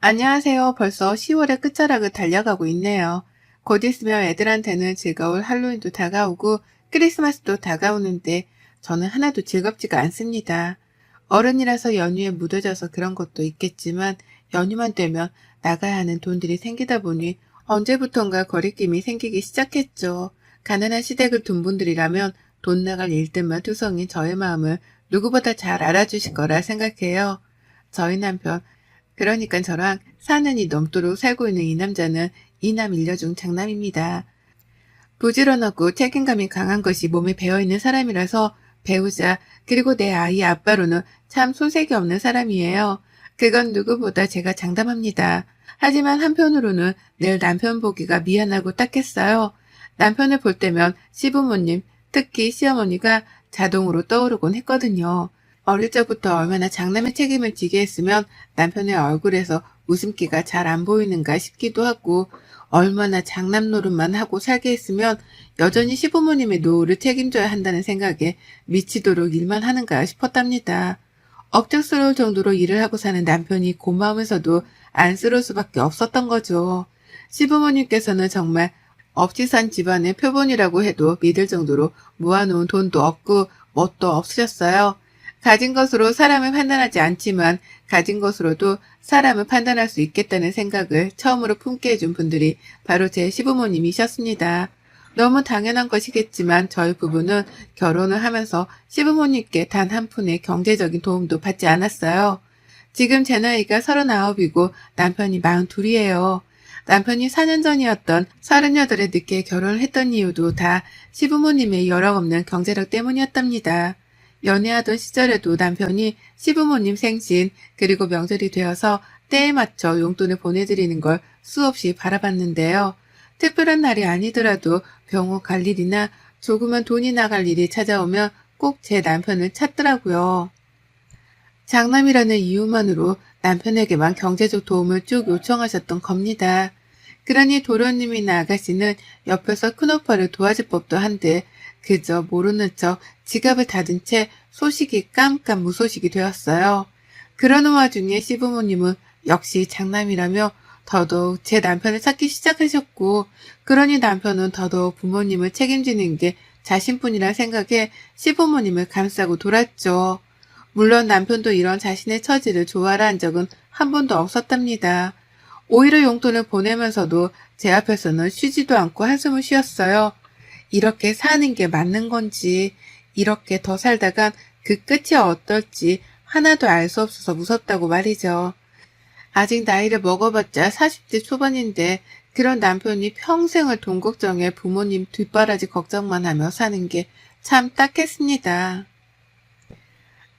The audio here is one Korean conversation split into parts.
안녕하세요. 벌써 10월의 끝자락을 달려가고 있네요. 곧 있으면 애들한테는 즐거울 할로윈도 다가오고 크리스마스도 다가오는데 저는 하나도 즐겁지가 않습니다. 어른이라서 연휴에 무뎌져서 그런 것도 있겠지만 연휴만 되면 나가야 하는 돈들이 생기다 보니 언제부턴가 거리낌이 생기기 시작했죠. 가난한 시댁을 둔 분들이라면 돈 나갈 일들만 투성인 저의 마음을 누구보다 잘 알아주실 거라 생각해요. 저희 남편 그러니까 저랑 4년이 넘도록 살고 있는 이 남자는 이남 일녀 중 장남입니다. 부지런하고 책임감이 강한 것이 몸에 배어있는 사람이라서 배우자 그리고 내 아이 아빠로는 참 손색이 없는 사람이에요. 그건 누구보다 제가 장담합니다. 하지만 한편으로는 늘 남편 보기가 미안하고 딱했어요. 남편을 볼 때면 시부모님, 특히 시어머니가 자동으로 떠오르곤 했거든요. 어릴 적부터 얼마나 장남의 책임을 지게 했으면 남편의 얼굴에서 웃음기가 잘 안 보이는가 싶기도 하고 얼마나 장남 노릇만 하고 살게 했으면 여전히 시부모님의 노후를 책임져야 한다는 생각에 미치도록 일만 하는가 싶었답니다. 억척스러울 정도로 일을 하고 사는 남편이 고마우면서도 안쓰러울 수밖에 없었던 거죠. 시부모님께서는 정말 없이 산 집안의 표본이라고 해도 믿을 정도로 모아놓은 돈도 없고 뭣도 없으셨어요. 가진 것으로 사람을 판단하지 않지만 가진 것으로도 사람을 판단할 수 있겠다는 생각을 처음으로 품게 해준 분들이 바로 제 시부모님이셨습니다. 너무 당연한 것이겠지만 저희 부부는 결혼을 하면서 시부모님께 단 한 푼의 경제적인 도움도 받지 않았어요. 지금 제 나이가 39이고 남편이 42이에요. 남편이 4년 전이었던 38에 늦게 결혼을 했던 이유도 다 시부모님의 여력 없는 경제력 때문이었답니다. 연애하던 시절에도 남편이 시부모님 생신 그리고 명절이 되어서 때에 맞춰 용돈을 보내드리는 걸 수없이 바라봤는데요. 특별한 날이 아니더라도 병원 갈 일이나 조그만 돈이 나갈 일이 찾아오면 꼭 제 남편을 찾더라고요. 장남이라는 이유만으로 남편에게만 경제적 도움을 쭉 요청하셨던 겁니다. 그러니 도련님이나 아가씨는 옆에서 큰오빠를 도와줄 법도 한데 그저 모르는 척 지갑을 닫은 채 소식이 깜깜 무소식이 되었어요. 그러는 와중에 시부모님은 역시 장남이라며 더더욱 제 남편을 찾기 시작하셨고 그러니 남편은 더더욱 부모님을 책임지는 게 자신뿐이란 생각에 시부모님을 감싸고 돌았죠. 물론 남편도 이런 자신의 처지를 좋아라 한 적은 한 번도 없었답니다. 오히려 용돈을 보내면서도 제 앞에서는 쉬지도 않고 한숨을 쉬었어요. 이렇게 사는 게 맞는 건지, 이렇게 더 살다간 그 끝이 어떨지 하나도 알 수 없어서 무섭다고 말이죠. 아직 나이를 먹어봤자 40대 초반인데 그런 남편이 평생을 돈 걱정에 부모님 뒷바라지 걱정만 하며 사는 게 참 딱했습니다.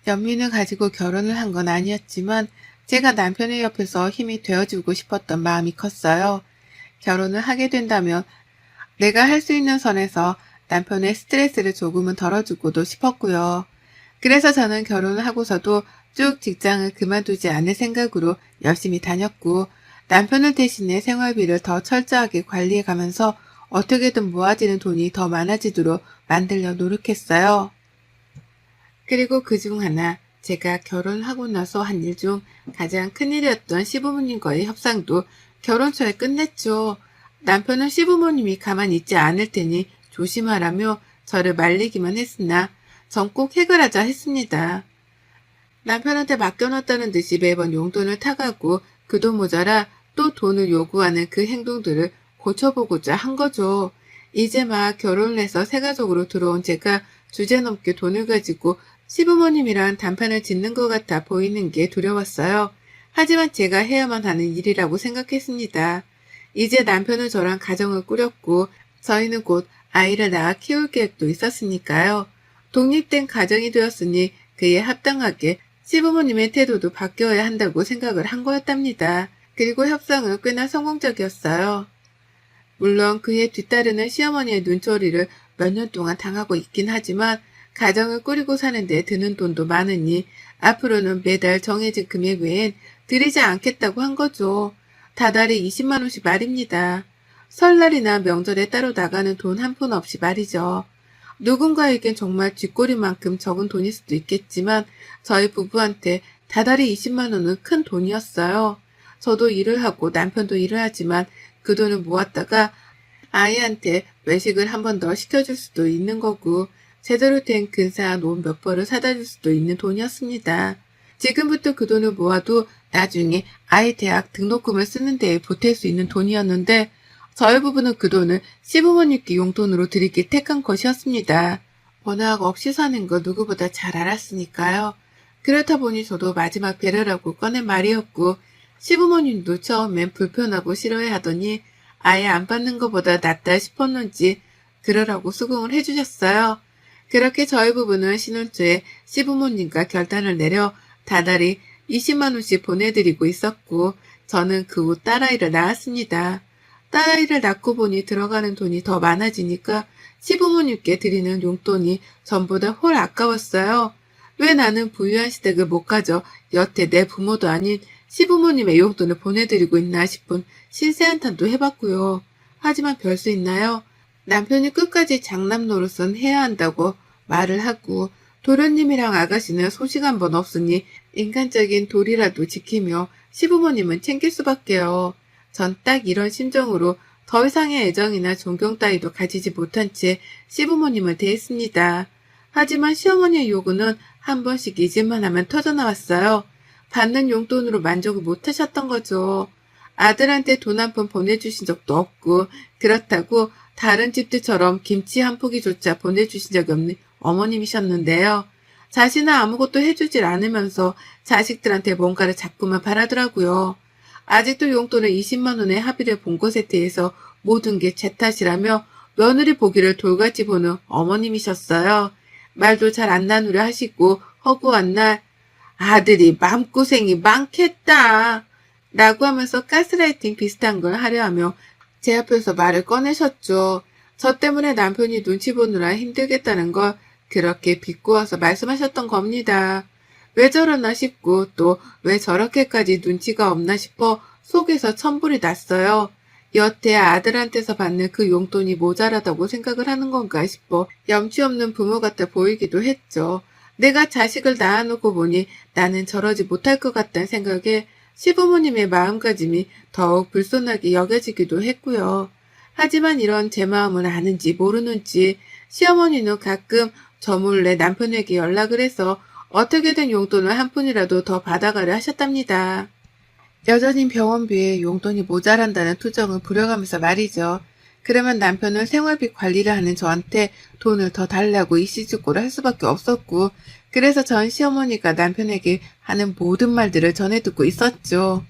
연민을 가지고 결혼을 한 건 아니었지만 제가 남편의 옆에서 힘이 되어주고 싶었던 마음이 컸어요. 결혼을 하게 된다면 내가 할 수 있는 선에서 남편의 스트레스를 조금은 덜어주고도 싶었고요. 그래서 저는 결혼을 하고서도 쭉 직장을 그만두지 않을 생각으로 열심히 다녔고 남편을 대신해 생활비를 더 철저하게 관리해가면서 어떻게든 모아지는 돈이 더 많아지도록 만들려 노력했어요. 그리고 그중 하나 제가 결혼하고 나서 한 일 중 가장 큰일이었던 시부모님과의 협상도 결혼 초에 끝냈죠. 남편은 시부모님이 가만히 있지 않을 테니 조심하라며 저를 말리기만 했으나 전 꼭 해결하자 했습니다. 남편한테 맡겨놨다는 듯이 매번 용돈을 타가고 그 돈 모자라 또 돈을 요구하는 그 행동들을 고쳐보고자 한 거죠. 이제 막 결혼을 해서 새가족으로 들어온 제가 주제넘게 돈을 가지고 시부모님이랑 단판을 짓는 것 같아 보이는 게 두려웠어요. 하지만 제가 해야만 하는 일이라고 생각했습니다. 이제 남편은 저랑 가정을 꾸렸고 저희는 곧 아이를 낳아 키울 계획도 있었으니까요. 독립된 가정이 되었으니 그에 합당하게 시부모님의 태도도 바뀌어야 한다고 생각을 한 거였답니다. 그리고 협상은 꽤나 성공적이었어요. 물론 그에 뒤따르는 시어머니의 눈초리를 몇 년 동안 당하고 있긴 하지만 가정을 꾸리고 사는데 드는 돈도 많으니 앞으로는 매달 정해진 금액 외엔 드리지 않겠다고 한 거죠. 다달이 20만 원씩 말입니다. 설날이나 명절에 따로 나가는 돈 한 푼 없이 말이죠. 누군가에겐 정말 쥐꼬리만큼 적은 돈일 수도 있겠지만 저희 부부한테 다달이 20만 원은 큰 돈이었어요. 저도 일을 하고 남편도 일을 하지만 그 돈을 모았다가 아이한테 외식을 한 번 더 시켜줄 수도 있는 거고 제대로 된 근사한 옷 몇 벌을 사다 줄 수도 있는 돈이었습니다. 지금부터 그 돈을 모아도 나중에 아이 대학 등록금을 쓰는 데에 보탤 수 있는 돈이었는데 저희 부부는 그 돈을 시부모님께 용돈으로 드리길 택한 것이었습니다. 워낙 없이 사는 걸 누구보다 잘 알았으니까요. 그렇다 보니 저도 마지막 배려라고 꺼낸 말이었고 시부모님도 처음엔 불편하고 싫어해하더니 아예 안 받는 것보다 낫다 싶었는지 그러라고 수긍을 해주셨어요. 그렇게 저희 부부는 신혼 초에 시부모님과 결단을 내려 다달이 20만 원씩 보내드리고 있었고 저는 그 후 딸아이를 낳았습니다. 딸아이를 낳고 보니 들어가는 돈이 더 많아지니까 시부모님께 드리는 용돈이 전보다 홀 아까웠어요. 왜 나는 부유한 시댁을 못 가져 여태 내 부모도 아닌 시부모님의 용돈을 보내드리고 있나 싶은 신세한탄도 해봤고요. 하지만 별 수 있나요? 남편이 끝까지 장남 노릇은 해야 한다고 말을 하고 도련님이랑 아가씨는 소식 한 번 없으니 인간적인 도리라도 지키며 시부모님은 챙길 수밖에요. 전 딱 이런 심정으로 더 이상의 애정이나 존경 따위도 가지지 못한 채 시부모님을 대했습니다. 하지만 시어머니의 요구는 한 번씩 잊을만 하면 터져나왔어요. 받는 용돈으로 만족을 못하셨던 거죠. 아들한테 돈 한 푼 보내주신 적도 없고 그렇다고 다른 집들처럼 김치 한 포기조차 보내주신 적이 없는 어머님이셨는데요. 자신은 아무것도 해주질 않으면서 자식들한테 뭔가를 자꾸만 바라더라고요. 아직도 용돈을 20만 원의 합의를 본 것에 대해서 모든 게 제 탓이라며 며느리 보기를 돌같이 보는 어머님이셨어요. 말도 잘 안 나누려 하시고 허구한 날 아들이 마음고생이 많겠다 라고 하면서 가스라이팅 비슷한 걸 하려 하며 제 앞에서 말을 꺼내셨죠. 저 때문에 남편이 눈치 보느라 힘들겠다는 걸 그렇게 비꼬아서 말씀하셨던 겁니다. 왜 저러나 싶고 또 왜 저렇게까지 눈치가 없나 싶어 속에서 천불이 났어요. 여태 아들한테서 받는 그 용돈이 모자라다고 생각을 하는 건가 싶어 염치 없는 부모 같아 보이기도 했죠. 내가 자식을 낳아놓고 보니 나는 저러지 못할 것 같다는 생각에 시부모님의 마음가짐이 더욱 불손하게 여겨지기도 했고요. 하지만 이런 제 마음을 아는지 모르는지 시어머니는 가끔 저 몰래 남편에게 연락을 해서 어떻게든 용돈을 한 푼이라도 더 받아가려 하셨답니다. 여전히 병원비에 용돈이 모자란다는 투정을 부려가면서 말이죠. 그러면 남편은 생활비 관리를 하는 저한테 돈을 더 달라고 이씨죽고를 할 수밖에 없었고 그래서 전 시어머니가 남편에게 하는 모든 말들을 전해 듣고 있었죠.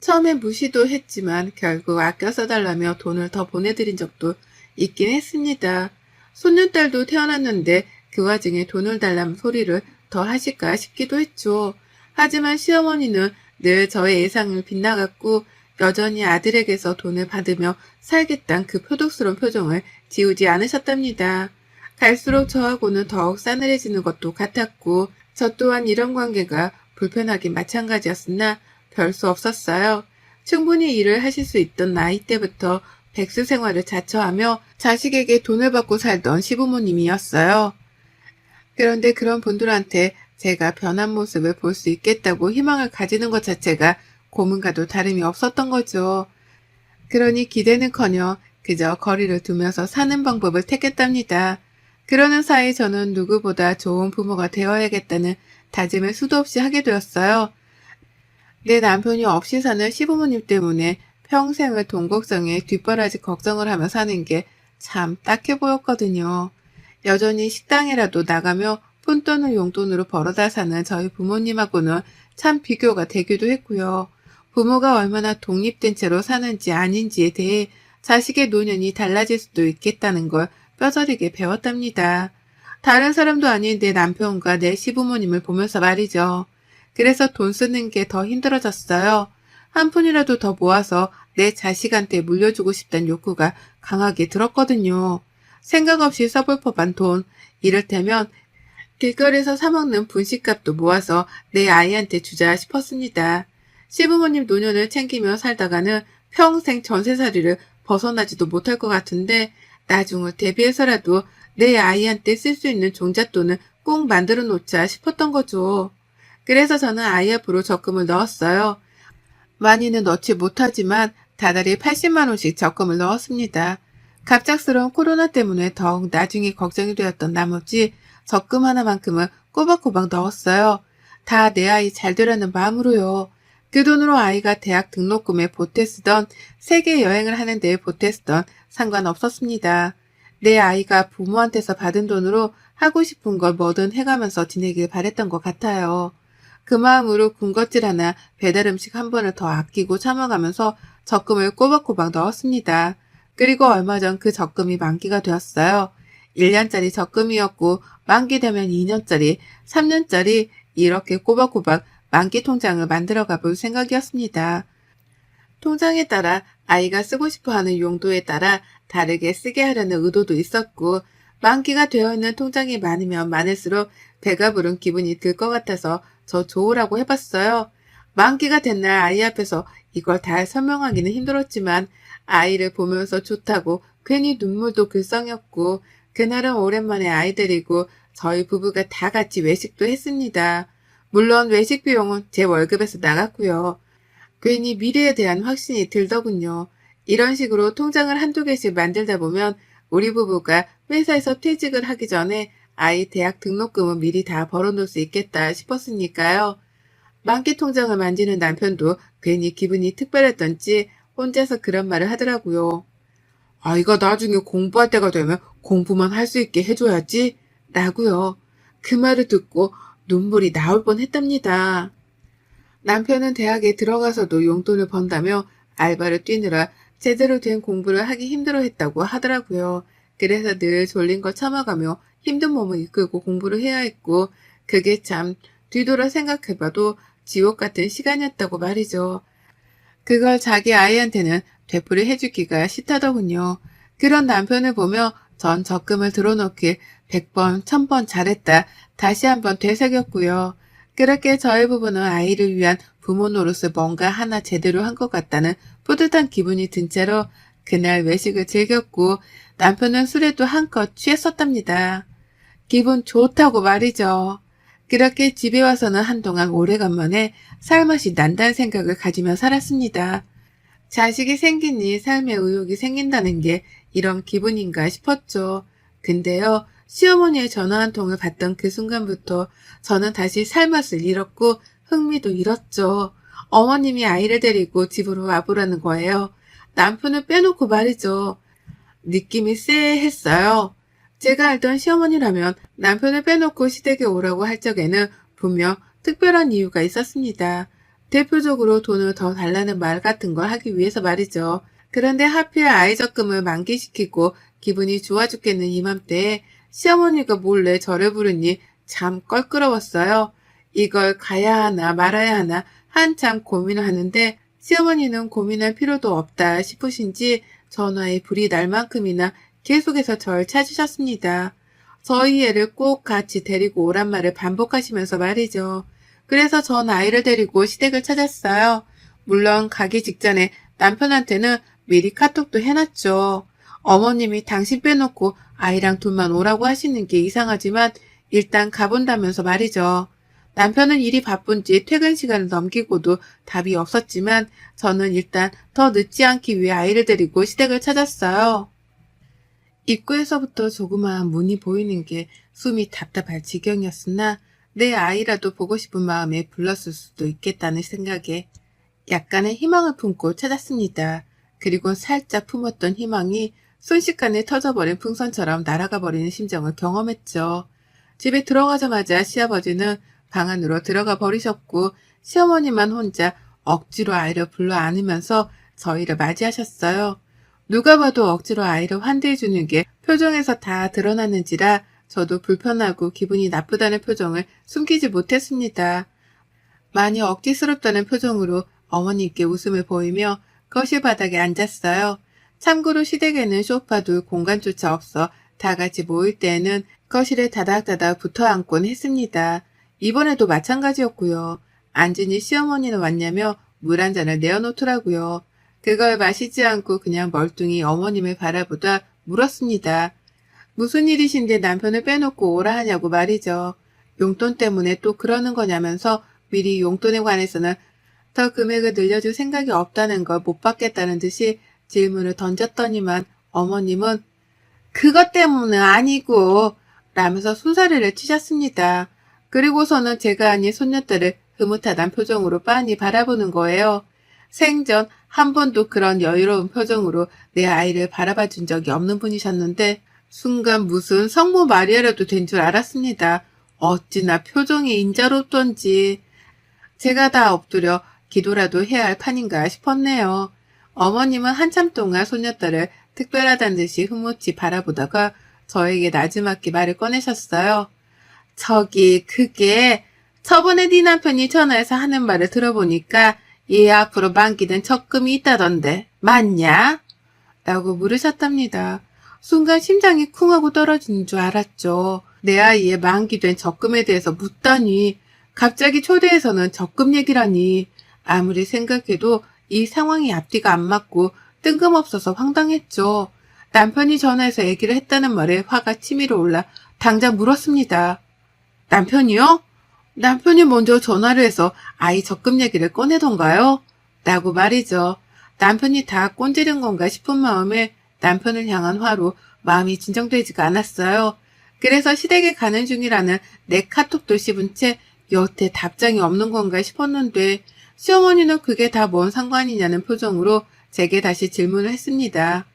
처음엔 무시도 했지만 결국 아껴 써달라며 돈을 더 보내드린 적도 있긴 했습니다. 손녀딸도 태어났는데 그 와중에 돈을 달라는 소리를 더 하실까 싶기도 했죠. 하지만 시어머니는 늘 저의 예상을 빗나갔고 여전히 아들에게서 돈을 받으며 살겠다는 그 표독스러운 표정을 지우지 않으셨답니다. 갈수록 저하고는 더욱 싸늘해지는 것도 같았고 저 또한 이런 관계가 불편하긴 마찬가지였으나 별 수 없었어요. 충분히 일을 하실 수 있던 나이 때부터 백수 생활을 자처하며 자식에게 돈을 받고 살던 시부모님이었어요. 그런데 그런 분들한테 제가 변한 모습을 볼 수 있겠다고 희망을 가지는 것 자체가 고문과도 다름이 없었던 거죠. 그러니 기대는커녕 그저 거리를 두면서 사는 방법을 택했답니다. 그러는 사이 저는 누구보다 좋은 부모가 되어야겠다는 다짐을 수도 없이 하게 되었어요. 내 남편이 없이 사는 시부모님 때문에 평생을 돈 걱정에 뒷바라지 걱정을 하며 사는 게 참 딱해 보였거든요. 여전히 식당이라도 나가며 푼돈을 용돈으로 벌어다 사는 저희 부모님하고는 참 비교가 되기도 했고요. 부모가 얼마나 독립된 채로 사는지 아닌지에 대해 자식의 노년이 달라질 수도 있겠다는 걸 뼈저리게 배웠답니다. 다른 사람도 아닌 내 남편과 내 시부모님을 보면서 말이죠. 그래서 돈 쓰는 게 더 힘들어졌어요. 한 푼이라도 더 모아서 내 자식한테 물려주고 싶다는 욕구가 강하게 들었거든요. 생각 없이 써볼 법한 돈, 이를테면 길거리에서 사먹는 분식값도 모아서 내 아이한테 주자 싶었습니다. 시부모님 노년을 챙기며 살다가는 평생 전세살이를 벗어나지도 못할 것 같은데 나중을 대비해서라도 내 아이한테 쓸 수 있는 종잣돈을 꼭 만들어 놓자 싶었던 거죠. 그래서 저는 아이 앞으로 적금을 넣었어요. 많이는 넣지 못하지만 다달이 80만 원씩 적금을 넣었습니다. 갑작스러운 코로나 때문에 더욱 나중이 걱정이 되었던 나머지 적금 하나만큼은 꼬박꼬박 넣었어요. 다 내 아이 잘 되라는 마음으로요. 그 돈으로 아이가 대학 등록금에 보태 쓰던, 세계 여행을 하는 데에 보태 쓰던 상관없었습니다. 내 아이가 부모한테서 받은 돈으로 하고 싶은 걸 뭐든 해가면서 지내길 바랬던 것 같아요. 그 마음으로 군것질 하나, 배달 음식 한 번을 더 아끼고 참아가면서 적금을 꼬박꼬박 넣었습니다. 그리고 얼마 전 그 적금이 만기가 되었어요. 1년짜리 적금이었고 만기되면 2년짜리, 3년짜리 이렇게 꼬박꼬박 만기 통장을 만들어가 볼 생각이었습니다. 통장에 따라 아이가 쓰고 싶어하는 용도에 따라 다르게 쓰게 하려는 의도도 있었고, 만기가 되어 있는 통장이 많으면 많을수록 배가 부른 기분이 들 것 같아서 저 좋으라고 해봤어요. 만기가 된 날 아이 앞에서 이걸 다 설명하기는 힘들었지만 아이를 보면서 좋다고 괜히 눈물도 글썽였고, 그날은 오랜만에 아이 데리고 저희 부부가 다 같이 외식도 했습니다. 물론 외식 비용은 제 월급에서 나갔고요. 괜히 미래에 대한 확신이 들더군요. 이런 식으로 통장을 한두 개씩 만들다 보면 우리 부부가 회사에서 퇴직을 하기 전에 아이 대학 등록금은 미리 다 벌어놓을 수 있겠다 싶었으니까요. 만기 통장을 만지는 남편도 괜히 기분이 특별했던지 혼자서 그런 말을 하더라고요. 아이가 나중에 공부할 때가 되면 공부만 할 수 있게 해줘야지 라고요. 그 말을 듣고 눈물이 나올 뻔했답니다. 남편은 대학에 들어가서도 용돈을 번다며 알바를 뛰느라 제대로 된 공부를 하기 힘들어했다고 하더라고요. 그래서 늘 졸린 걸 참아가며 힘든 몸을 이끌고 공부를 해야 했고, 그게 참 뒤돌아 생각해봐도 지옥 같은 시간이었다고 말이죠. 그걸 자기 아이한테는 되풀이 해주기가 싫다더군요. 그런 남편을 보며 전 적금을 들어놓길 100번, 1000번 잘했다 다시 한번 되새겼고요. 그렇게 저희 부부는 아이를 위한 부모 노릇을 뭔가 하나 제대로 한 것 같다는 뿌듯한 기분이 든 채로 그날 외식을 즐겼고, 남편은 술에도 한껏 취했었답니다. 기분 좋다고 말이죠. 그렇게 집에 와서는 한동안 오래간만에 살맛이 난다는 생각을 가지며 살았습니다. 자식이 생기니 삶의 의욕이 생긴다는 게 이런 기분인가 싶었죠. 근데요, 시어머니의 전화 한 통을 받던 그 순간부터 저는 다시 살맛을 잃었고 흥미도 잃었죠. 어머님이 아이를 데리고 집으로 와보라는 거예요. 남편을 빼놓고 말이죠. 느낌이 쎄했어요. 제가 알던 시어머니라면 남편을 빼놓고 시댁에 오라고 할 적에는 분명 특별한 이유가 있었습니다. 대표적으로 돈을 더 달라는 말 같은 걸 하기 위해서 말이죠. 그런데 하필 아이 적금을 만기시키고 기분이 좋아 죽겠는 이맘때에 시어머니가 몰래 저를 부르니 참 껄끄러웠어요. 이걸 가야 하나 말아야 하나 한참 고민을 하는데 시어머니는 고민할 필요도 없다 싶으신지 전화에 불이 날 만큼이나 계속해서 절 찾으셨습니다. 저희 애를 꼭 같이 데리고 오란 말을 반복하시면서 말이죠. 그래서 전 아이를 데리고 시댁을 찾았어요. 물론 가기 직전에 남편한테는 미리 카톡도 해놨죠. 어머님이 당신 빼놓고 아이랑 둘만 오라고 하시는 게 이상하지만 일단 가본다면서 말이죠. 남편은 일이 바쁜지 퇴근 시간을 넘기고도 답이 없었지만 저는 일단 더 늦지 않기 위해 아이를 데리고 시댁을 찾았어요. 입구에서부터 조그마한 문이 보이는 게 숨이 답답할 지경이었으나 내 아이라도 보고 싶은 마음에 불렀을 수도 있겠다는 생각에 약간의 희망을 품고 찾았습니다. 그리고 살짝 품었던 희망이 순식간에 터져버린 풍선처럼 날아가 버리는 심정을 경험했죠. 집에 들어가자마자 시아버지는 방 안으로 들어가 버리셨고 시어머니만 혼자 억지로 아이를 불러 안으면서 저희를 맞이하셨어요. 누가 봐도 억지로 아이를 환대해주는 게 표정에서 다 드러났는지라 저도 불편하고 기분이 나쁘다는 표정을 숨기지 못했습니다. 많이 억지스럽다는 표정으로 어머니께 웃음을 보이며 거실 바닥에 앉았어요. 참고로 시댁에는 소파도 공간조차 없어 다 같이 모일 때에는 거실에 다닥다닥 붙어 앉곤 했습니다. 이번에도 마찬가지였고요. 앉으니 시어머니는 왔냐며 물 한 잔을 내어놓더라고요. 그걸 마시지 않고 그냥 멀뚱히 어머님을 바라보다 물었습니다. 무슨 일이신데 남편을 빼놓고 오라 하냐고 말이죠. 용돈 때문에 또 그러는 거냐면서 미리 용돈에 관해서는 더 금액을 늘려줄 생각이 없다는 걸 못 받겠다는 듯이 질문을 던졌더니만 어머님은 그것 때문은 아니고 라면서 손사래를 치셨습니다. 그리고서는 제가 아닌 손녀딸을 흐뭇하단 표정으로 빤히 바라보는 거예요. 생전 한 번도 그런 여유로운 표정으로 내 아이를 바라봐 준 적이 없는 분이셨는데 순간 무슨 성모 마리아라도 된 줄 알았습니다. 어찌나 표정이 인자롭던지 제가 다 엎드려 기도라도 해야 할 판인가 싶었네요. 어머님은 한참 동안 손녀딸을 특별하다는 듯이 흐뭇이 바라보다가 저에게 나지막히 말을 꺼내셨어요. 저기 그게 저번에 네 남편이 전화해서 하는 말을 들어보니까 얘 앞으로 만기된 적금이 있다던데 맞냐? 라고 물으셨답니다. 순간 심장이 쿵 하고 떨어지는 줄 알았죠. 내 아이의 만기된 적금에 대해서 묻다니 갑자기 초대해서는 적금 얘기라니 아무리 생각해도 이 상황이 앞뒤가 안 맞고 뜬금없어서 황당했죠. 남편이 전화해서 얘기를 했다는 말에 화가 치밀어 올라 당장 물었습니다. 남편이요? 남편이 먼저 전화를 해서 아이 적금 얘기를 꺼내던가요? 라고 말이죠. 남편이 다 꼰지른 건가 싶은 마음에 남편을 향한 화로 마음이 진정되지가 않았어요. 그래서 시댁에 가는 중이라는 내 카톡도 씹은 채 여태 답장이 없는 건가 싶었는데 시어머니는 그게 다 뭔 상관이냐는 표정으로 제게 다시 질문을 했습니다.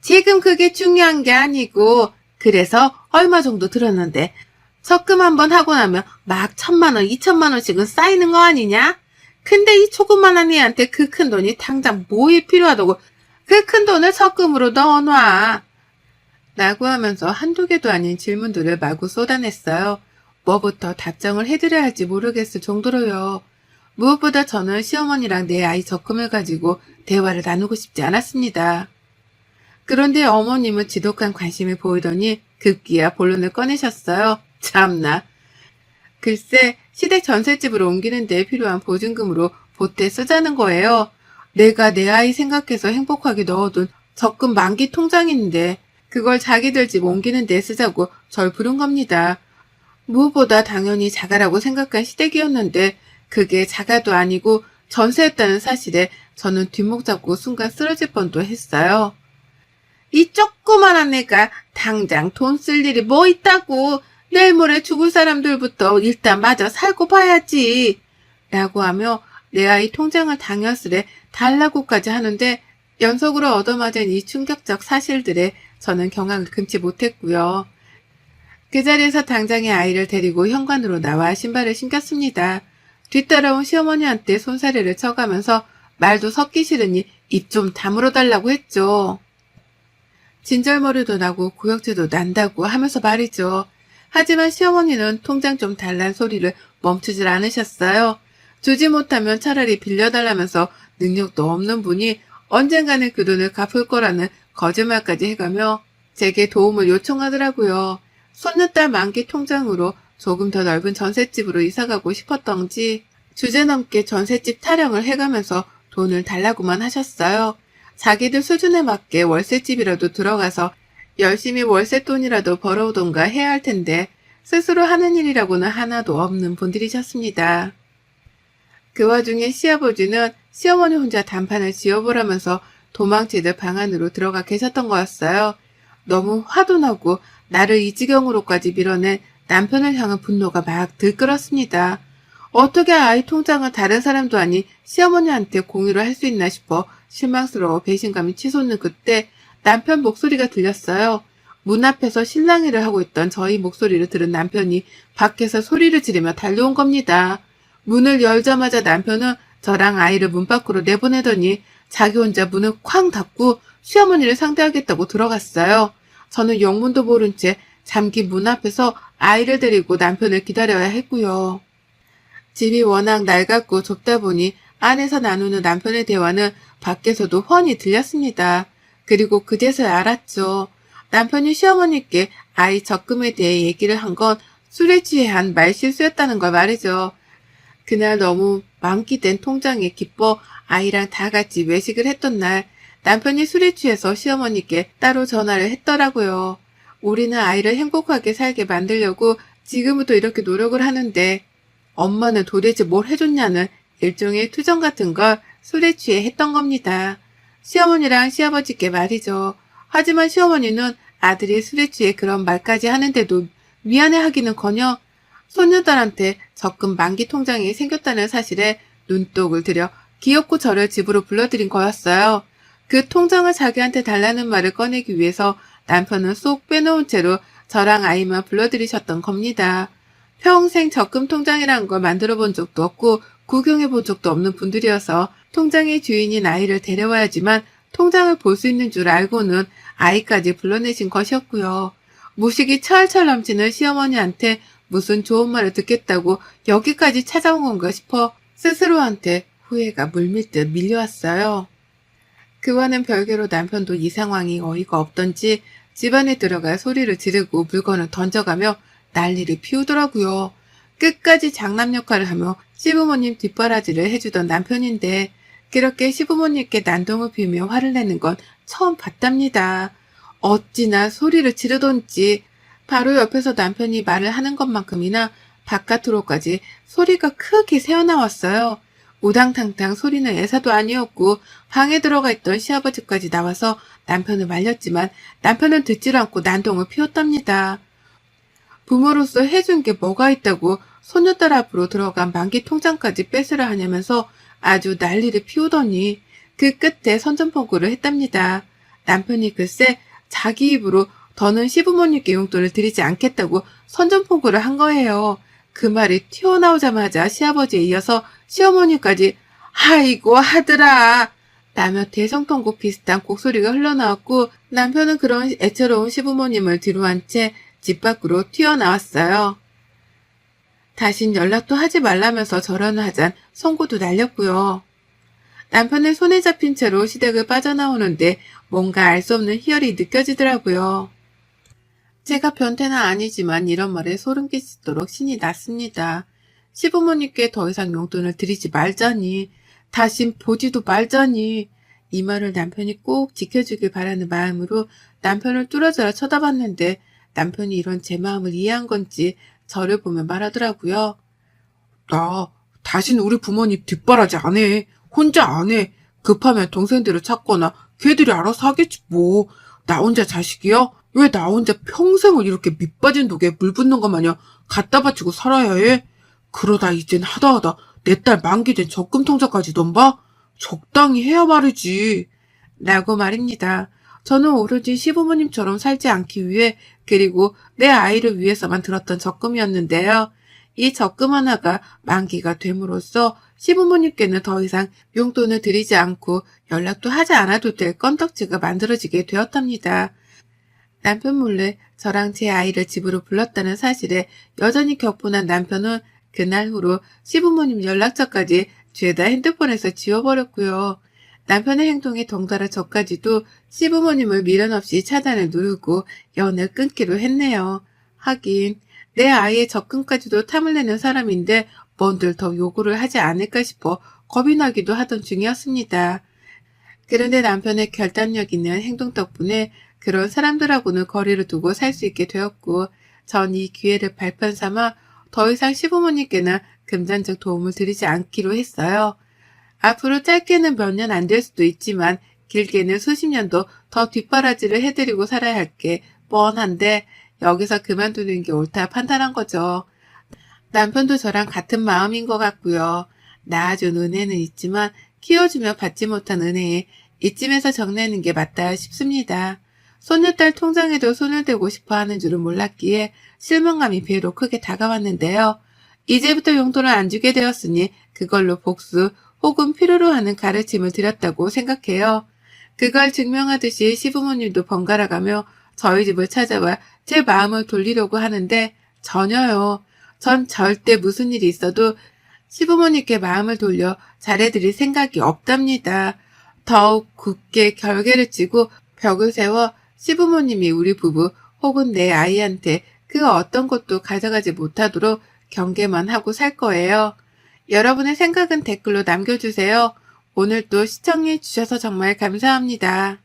지금 그게 중요한 게 아니고 그래서 얼마 정도 들었는데 적금 한번 하고 나면 막 1,000만 원, 2,000만 원씩은 쌓이는 거 아니냐? 근데 이 조그만한 애한테 그 큰 돈이 당장 뭐에 필요하다고 그 큰 돈을 적금으로 넣어놔. 라고 하면서 한두 개도 아닌 질문들을 마구 쏟아냈어요. 뭐부터 답장을 해드려야 할지 모르겠을 정도로요. 무엇보다 저는 시어머니랑 내 아이 적금을 가지고 대화를 나누고 싶지 않았습니다. 그런데 어머님은 지독한 관심을 보이더니 급기야 본론을 꺼내셨어요. 참나. 글쎄 시댁 전셋집으로 옮기는 데 필요한 보증금으로 보태 쓰자는 거예요. 내가 내 아이 생각해서 행복하게 넣어둔 적금 만기 통장인데 그걸 자기들 집 옮기는 데 쓰자고 절 부른 겁니다. 무엇보다 당연히 자가라고 생각한 시댁이었는데 그게 자가도 아니고 전세였다는 사실에 저는 뒷목 잡고 순간 쓰러질 뻔도 했어요. 이 조그만한 애가 당장 돈 쓸 일이 뭐 있다고 내일 모레 죽을 사람들부터 일단 마저 살고 봐야지 라고 하며 내 아이 통장을 당연스레 달라고까지 하는데 연속으로 얻어맞은 이 충격적 사실들에 저는 경악을 금치 못했고요. 그 자리에서 당장의 아이를 데리고 현관으로 나와 신발을 신겼습니다. 뒤따라온 시어머니한테 손사래를 쳐가면서 말도 섞기 싫으니 입 좀 다물어 달라고 했죠. 진절머리도 나고 구역질도 난다고 하면서 말이죠. 하지만 시어머니는 통장 좀 달란 소리를 멈추질 않으셨어요. 주지 못하면 차라리 빌려달라면서 능력도 없는 분이 언젠가는 그 돈을 갚을 거라는 거짓말까지 해가며 제게 도움을 요청하더라고요. 손녀딸 만기 통장으로 조금 더 넓은 전셋집으로 이사가고 싶었던지 주제넘게 전셋집 타령을 해가면서 돈을 달라고만 하셨어요. 자기들 수준에 맞게 월세집이라도 들어가서 열심히 월세돈이라도 벌어오던가 해야 할 텐데 스스로 하는 일이라고는 하나도 없는 분들이셨습니다. 그 와중에 시아버지는 시어머니 혼자 단판을 지어보라면서 도망치듯 방 안으로 들어가 계셨던 거였어요. 너무 화도 나고 나를 이 지경으로까지 밀어낸 남편을 향한 분노가 막 들끓었습니다. 어떻게 아이 통장을 다른 사람도 아닌 시어머니한테 공유를 할 수 있나 싶어 실망스러워 배신감이 치솟는 그때 남편 목소리가 들렸어요. 문 앞에서 실랑이를 하고 있던 저희 목소리를 들은 남편이 밖에서 소리를 지르며 달려온 겁니다. 문을 열자마자 남편은 저랑 아이를 문 밖으로 내보내더니 자기 혼자 문을 쾅 닫고 시어머니를 상대하겠다고 들어갔어요. 저는 영문도 모른 채 잠긴 문 앞에서 아이를 데리고 남편을 기다려야 했고요. 집이 워낙 낡았고 좁다 보니 안에서 나누는 남편의 대화는 밖에서도 훤히 들렸습니다. 그리고 그제서야 알았죠. 남편이 시어머니께 아이 적금에 대해 얘기를 한 건 술에 취해 한 말실수였다는 걸 말이죠. 그날 너무 만기된 통장에 기뻐 아이랑 다 같이 외식을 했던 날 남편이 술에 취해서 시어머니께 따로 전화를 했더라고요. 우리는 아이를 행복하게 살게 만들려고 지금부터 이렇게 노력을 하는데 엄마는 도대체 뭘 해줬냐는 일종의 투정 같은 걸 술에 취해 했던 겁니다. 시어머니랑 시아버지께 말이죠. 하지만 시어머니는 아들이 술에 취해 그런 말까지 하는데도 미안해하기는커녕 손녀딸한테 적금 만기 통장이 생겼다는 사실에 눈독을 들여 기어코 저를 집으로 불러들인 거였어요. 그 통장을 자기한테 달라는 말을 꺼내기 위해서 남편은 쏙 빼놓은 채로 저랑 아이만 불러들이셨던 겁니다. 평생 적금 통장이라는 걸 만들어 본 적도 없고 구경해 본 적도 없는 분들이어서 통장의 주인인 아이를 데려와야지만 통장을 볼 수 있는 줄 알고는 아이까지 불러내신 것이었고요. 무식이 철철 넘치는 시어머니한테 무슨 좋은 말을 듣겠다고 여기까지 찾아온 건가 싶어 스스로한테 후회가 물밀듯 밀려왔어요. 그와는 별개로 남편도 이 상황이 어이가 없던지 집안에 들어가 소리를 지르고 물건을 던져가며 난리를 피우더라고요. 끝까지 장남 역할을 하며 시부모님 뒷바라지를 해주던 남편인데 그렇게 시부모님께 난동을 피우며 화를 내는 건 처음 봤답니다. 어찌나 소리를 지르던지 바로 옆에서 남편이 말을 하는 것만큼이나 바깥으로까지 소리가 크게 새어나왔어요. 우당탕탕 소리는 애사도 아니었고 방에 들어가 있던 시아버지까지 나와서 남편을 말렸지만 남편은 듣질 않고 난동을 피웠답니다. 부모로서 해준 게 뭐가 있다고 손녀딸 앞으로 들어간 만기 통장까지 뺏으려 하냐면서 아주 난리를 피우더니 그 끝에 선전포고를 했답니다. 남편이 글쎄 자기 입으로 더는 시부모님께 용돈을 드리지 않겠다고 선전포고를 한 거예요. 그 말이 튀어나오자마자 시아버지에 이어서 시어머니까지 아이고 하더라 라며 대성통곡 비슷한 곡소리가 흘러나왔고 남편은 그런 애처로운 시부모님을 뒤로한 채 집 밖으로 튀어나왔어요. 다신 연락도 하지 말라면서 절연하잔 송구도 날렸고요. 남편의 손에 잡힌 채로 시댁을 빠져나오는데 뭔가 알 수 없는 희열이 느껴지더라고요. 제가 변태는 아니지만 이런 말에 소름 끼치도록 신이 났습니다. 시부모님께 더 이상 용돈을 드리지 말자니, 다신 보지도 말자니, 이 말을 남편이 꼭 지켜주길 바라는 마음으로 남편을 뚫어져라 쳐다봤는데 남편이 이런 제 마음을 이해한 건지 저를 보며 말하더라고요. 나 다신 우리 부모님 뒷바라지 안 해. 혼자 안 해. 급하면 동생들을 찾거나 걔들이 알아서 하겠지 뭐. 나 혼자 자식이야? 왜 나 혼자 평생을 이렇게 밑빠진 독에 물 붓는 것 마냥 갖다 바치고 살아야 해? 그러다 이젠 하다하다 내 딸 만기된 적금 통장까지 넘봐? 적당히 해야 말이지. 라고 말입니다. 저는 오로지 시부모님처럼 살지 않기 위해 그리고 내 아이를 위해서만 들었던 적금이었는데요. 이 적금 하나가 만기가 됨으로써 시부모님께는 더 이상 용돈을 드리지 않고 연락도 하지 않아도 될 건덕지가 만들어지게 되었답니다. 남편 몰래 저랑 제 아이를 집으로 불렀다는 사실에 여전히 격분한 남편은 그날 후로 시부모님 연락처까지 죄다 핸드폰에서 지워버렸고요. 남편의 행동에 덩달아 저까지도 시부모님을 미련 없이 차단을 누르고 연을 끊기로 했네요. 하긴 내 아이의 적금까지도 탐을 내는 사람인데 뭔들 더 요구를 하지 않을까 싶어 겁이 나기도 하던 중이었습니다. 그런데 남편의 결단력 있는 행동 덕분에 그런 사람들하고는 거리를 두고 살 수 있게 되었고 전 이 기회를 발판 삼아 더 이상 시부모님께는 금전적 도움을 드리지 않기로 했어요. 앞으로 짧게는 몇 년 안 될 수도 있지만 길게는 수십 년도 더 뒷바라지를 해드리고 살아야 할 게 뻔한데 여기서 그만두는 게 옳다 판단한 거죠. 남편도 저랑 같은 마음인 것 같고요. 낳아준 은혜는 있지만 키워주며 받지 못한 은혜에 이쯤에서 정리하는 게 맞다 싶습니다. 손녀딸 통장에도 손을 대고 싶어 하는 줄은 몰랐기에 실망감이 배로 크게 다가왔는데요. 이제부터 용돈을 안 주게 되었으니 그걸로 복수 혹은 필요로 하는 가르침을 드렸다고 생각해요. 그걸 증명하듯이 시부모님도 번갈아가며 저희 집을 찾아와 제 마음을 돌리려고 하는데 전혀요. 전 절대 무슨 일이 있어도 시부모님께 마음을 돌려 잘해드릴 생각이 없답니다. 더욱 굳게 결계를 찌고 벽을 세워 시부모님이 우리 부부 혹은 내 아이한테 그 어떤 것도 가져가지 못하도록 경계만 하고 살 거예요. 여러분의 생각은 댓글로 남겨주세요. 오늘도 시청해 주셔서 정말 감사합니다.